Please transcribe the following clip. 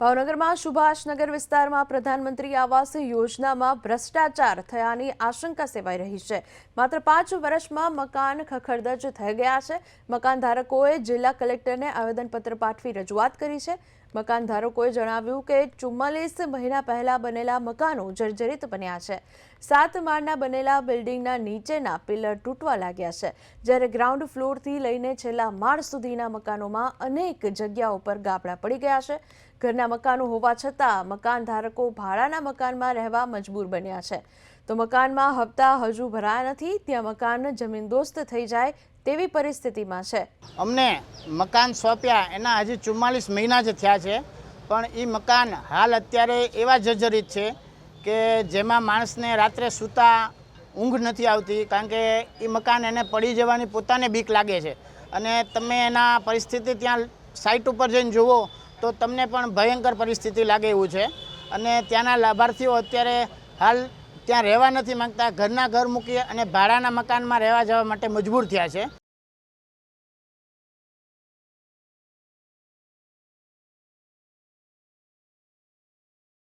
ભાવનગરમાં સુભાષનગર વિસ્તારમાં પ્રધાનમંત્રી આવાસ યોજનામાં ભ્રષ્ટાચાર થયાની આશંકા સેવાઈ રહી છે। માત્ર 5 વર્ષમાં મકાન ખખડધજ થઈ ગયા છે। મકાન ધારકોએ જિલ્લા કલેક્ટરને આવેદનપત્ર પાઠવી રજૂઆત કરી છે। મકાન ધારકોએ જણાવ્યું કે 44 મહિના પહેલા બનેલા મકાનો જર્જરિત બન્યા છે। 7 માળના બનેલા બિલ્ડિંગના નીચેના પિલર તૂટવા લાગ્યા છે, જ્યારે ગ્રાઉન્ડ ફ્લોરથી લઈને છેલ્લા માળ સુધીના મકાનોમાં અનેક જગ્યાઓ પર ગાબડા પડી ગયા છે। ઘરના મકાનો હોવા છતાં મકાન ધારકો ભાડાના મકાનમાં રહેવા મજબૂર બન્યા છે। તો મકાનમાં હપ્તા હજુ ભરાયા નથી, ત્યાં મકાન જમીનદોસ્ત થઈ જાય તેવી પરિસ્થિતિમાં છે। અમને મકાન સોંપ્યા એના હજી 44 મહિના જ થયા છે, પણ એ મકાન હાલ અત્યારે એવા જર્જરિત છે કે જેમાં માણસને રાત્રે સૂતા ઊંઘ નથી આવતી, કારણ કે એ મકાન એને પડી જવાની પોતાને બીક લાગે છે। અને તમે એના પરિસ્થિતિ ત્યાં સાઇટ ઉપર જઈને જુઓ તો તમને પણ ભયંકર પરિસ્થિતિ લાગે એવું છે। અને ત્યાંના લાભાર્થીઓ અત્યારે હાલ ત્યાં રહેવા નથી માંગતા, ઘરના ઘર મૂકી અને ભાડાના મકાનમાં રહેવા જવા માટે મજબૂર થયા છે।